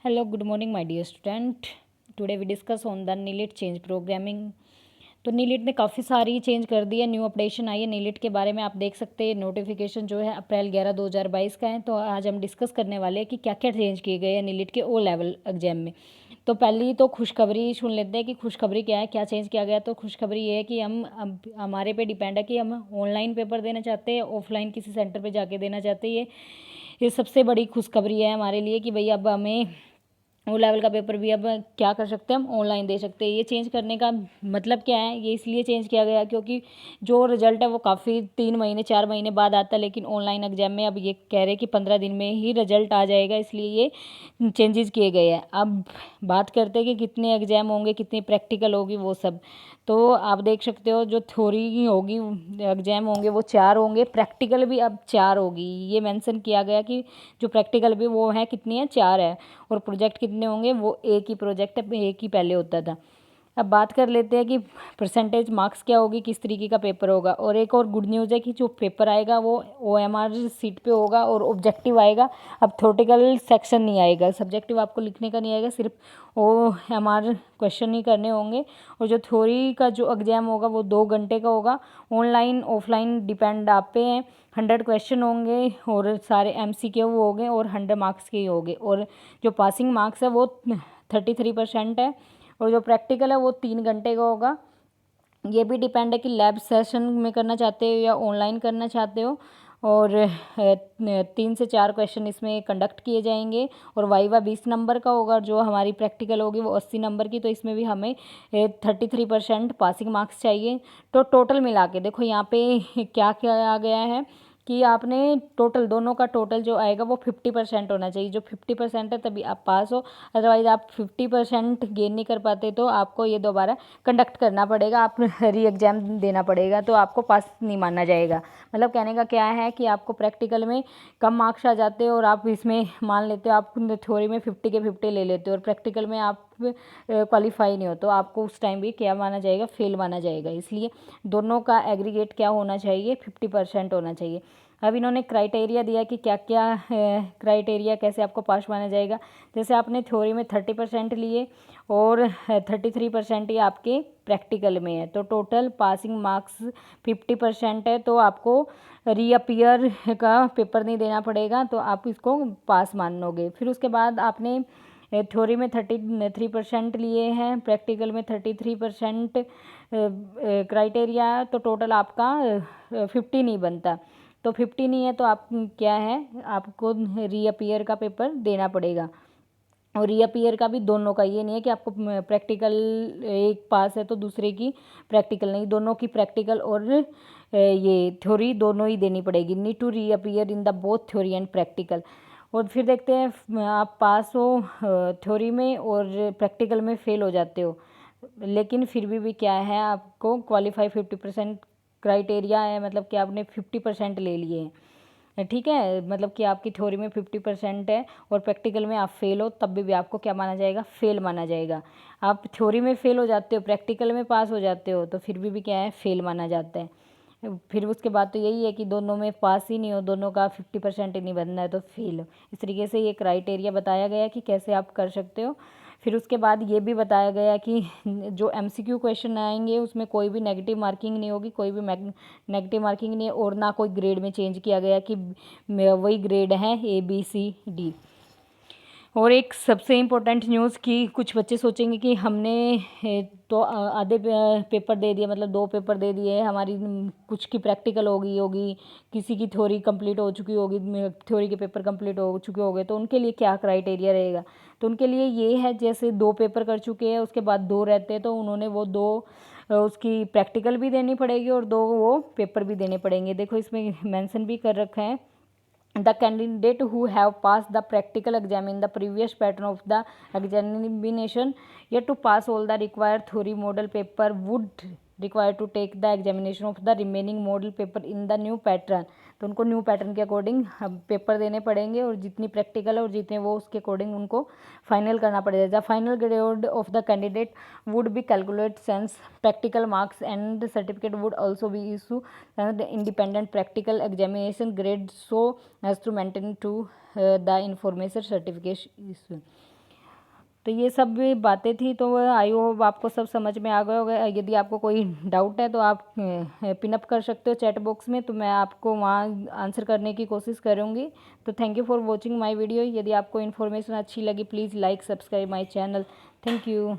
Hello, good morning, my dear student. Today we discuss on the NIELIT change programming. तो NIELIT ने काफ़ी सारी change कर दी है, न्यू अपडेशन आई है नीलिट के बारे में। आप देख सकते हैं नोटिफिकेशन जो है अप्रैल 11 2022 का है। तो आज हम डिस्कस करने वाले हैं कि क्या क्या चेंज किए गए हैं नीलिट के ओ लेवल एग्जाम में। तो पहली तो खुशखबरी सुन लेते हैं कि खुशखबरी क्या है, क्या चेंज किया गया। तो खुशखबरी ये है कि हम अब हमारे पे डिपेंड है कि हम ऑनलाइन पेपर देना चाहते हैं, ऑफलाइन किसी सेंटर पे जाके देना चाहते हैं। ये सबसे बड़ी खुशखबरी है हमारे लिए कि भाई अब हमें ओ लेवल का पेपर भी अब क्या कर सकते हैं, हम ऑनलाइन दे सकते हैं। ये चेंज करने का मतलब क्या है, ये इसलिए चेंज किया गया क्योंकि जो रिजल्ट है वो काफ़ी 3 महीने 4 महीने बाद आता है, लेकिन ऑनलाइन एग्जाम में अब ये कह रहे हैं कि 15 दिन में ही रिजल्ट आ जाएगा, इसलिए ये चेंजेस किए गए हैं। अब बात करते हैं कि कितने एग्जाम होंगे, कितनी प्रैक्टिकल होगी वो सब। तो आप देख सकते हो जो थ्योरी होगी एग्जाम होंगे वो 4 होंगे, प्रैक्टिकल भी अब 4 होगी। ये मेंशन किया गया कि जो प्रैक्टिकल भी वो है कितनी है, 4 है। और प्रोजेक्ट कितने होंगे, वो एक ही प्रोजेक्ट है, एक ही पहले होता था। अब बात कर लेते हैं कि परसेंटेज मार्क्स क्या होगी, किस तरीके का पेपर होगा। और एक और गुड न्यूज़ है कि जो पेपर आएगा वो OMR सीट पे होगा और ऑब्जेक्टिव आएगा। अब थ्योरेटिकल सेक्शन नहीं आएगा, सब्जेक्टिव आपको लिखने का नहीं आएगा, सिर्फ OMR क्वेश्चन ही करने होंगे। और जो थ्योरी का जो एग्जाम होगा वो 2 घंटे का होगा। ऑनलाइन ऑफलाइन डिपेंड आप पे हैं। 100 क्वेश्चन होंगे और सारे MCQ होंगे और 100 मार्क्स के ही होंगे। और जो पासिंग मार्क्स है वो 33% है। और जो प्रैक्टिकल है वो 3 घंटे का होगा। ये भी डिपेंड है कि लैब सेशन में करना चाहते हो या ऑनलाइन करना चाहते हो। और 3 से 4 क्वेश्चन इसमें कंडक्ट किए जाएंगे। और वाइवा 20 नंबर का होगा, जो हमारी प्रैक्टिकल होगी वो 80 नंबर की। तो इसमें भी हमें 33% पासिंग मार्क्स चाहिए। तो टोटल मिला के देखो यहाँ पे क्या क्या आ गया है कि आपने टोटल दोनों का टोटल जो आएगा वो 50% होना चाहिए। जो 50% है तभी आप पास हो, अदरवाइज आप 50% गेन नहीं कर पाते तो आपको ये दोबारा कंडक्ट करना पड़ेगा, आप री एग्ज़ाम देना पड़ेगा, तो आपको पास नहीं माना जाएगा। मतलब कहने का क्या है कि आपको प्रैक्टिकल में कम मार्क्स आ जाते हो और आप इसमें मान लेते हो, आप थ्योरी में 50 के 50 ले लेते हो और प्रैक्टिकल में आप क्वालिफाई नहीं हो, तो आपको उस टाइम भी क्या माना जाएगा, फेल माना जाएगा। इसलिए दोनों का एग्रीगेट क्या होना चाहिए, 50% होना चाहिए। अब इन्होंने क्राइटेरिया दिया कि क्या क्या क्राइटेरिया कैसे आपको पास माना जाएगा। जैसे आपने थ्योरी में 30% लिए और 33% ही आपके प्रैक्टिकल में है, तो टोटल पासिंग मार्क्स 50% है। तो आपको रीअपियर का पेपर नहीं देना पड़ेगा, तो आप इसको पास मानोगे। फिर उसके बाद आपने थ्योरी में 33% लिए हैं, प्रैक्टिकल में 33% क्राइटेरिया, तो टोटल आपका 50 नहीं बनता। तो 50 नहीं है तो आप क्या है, आपको रीअपियर का पेपर देना पड़ेगा। और रीअपियर का भी दोनों का, ये नहीं है कि आपको प्रैक्टिकल एक पास है तो दूसरे की प्रैक्टिकल नहीं, दोनों की प्रैक्टिकल और ये थ्योरी दोनों ही देनी पड़ेगी। Need to reappear in the both theory and practical. और फिर देखते हैं आप पास हो थ्योरी में और प्रैक्टिकल में फेल हो जाते हो, लेकिन फिर भी क्या है, आपको क्वालिफाई 50% क्राइटेरिया है, मतलब कि आपने 50% ले लिए हैं, ठीक है। मतलब कि आपकी थ्योरी में 50% है और प्रैक्टिकल में आप फेल हो, तब भी आपको क्या माना जाएगा, फेल माना जाएगा। आप थ्योरी में फेल हो जाते हो, प्रैक्टिकल में पास हो जाते हो, तो फिर भी क्या है, फेल माना जाता है। फिर उसके बाद तो यही है कि दोनों में पास ही नहीं हो, दोनों का 50% ही नहीं बनना है, तो फेल। इस तरीके से ये क्राइटेरिया बताया गया कि कैसे आप कर सकते हो। फिर उसके बाद ये भी बताया गया कि जो MCQ क्वेश्चन आएंगे उसमें कोई भी नेगेटिव मार्किंग नहीं होगी, कोई भी नेगेटिव मार्किंग नहीं है। और ना कोई ग्रेड में चेंज किया गया कि वही ग्रेड है ABCD। और एक सबसे इम्पोर्टेंट न्यूज़ कि कुछ बच्चे सोचेंगे कि हमने तो आधे पेपर दे दिए, मतलब 2 पेपर दे दिए, हमारी कुछ की प्रैक्टिकल होगी, किसी की थ्योरी कंप्लीट हो चुकी होगी, थ्योरी के पेपर कंप्लीट हो चुके होंगे, तो उनके लिए क्या क्राइटेरिया रहेगा। तो उनके लिए ये है, जैसे 2 पेपर कर चुके हैं उसके बाद 2 रहते हैं, तो उन्होंने वो 2 उसकी प्रैक्टिकल भी देनी पड़ेगी और 2 वो पेपर भी देने पड़ेंगे। देखो इसमें मेंशन भी कर रखा है, the candidate who have passed the practical exam in the previous pattern of the examination yet to pass all the required theory model paper would require to take the examination of the remaining model paper in the new pattern। तो उनको new pattern के according paper देने पड़ेंगे और जितनी practical है और जितने वो उसके अकॉर्डिंग उनको फाइनल करना पड़ेगा। The final grade of the candidate would be calculate sense practical marks and certificate would also be issue the independent practical examination grade so as to maintain to the information certification issue। तो ये सब भी बातें थी, तो I hope आपको सब समझ में आ गया होगा। यदि आपको कोई डाउट है तो आप पिनअप कर सकते हो चैट बॉक्स में, तो मैं आपको वहाँ आंसर करने की कोशिश करूँगी। तो thank you for watching my video. यदि आपको इन्फॉर्मेशन अच्छी लगी please like subscribe my channel. Thank you.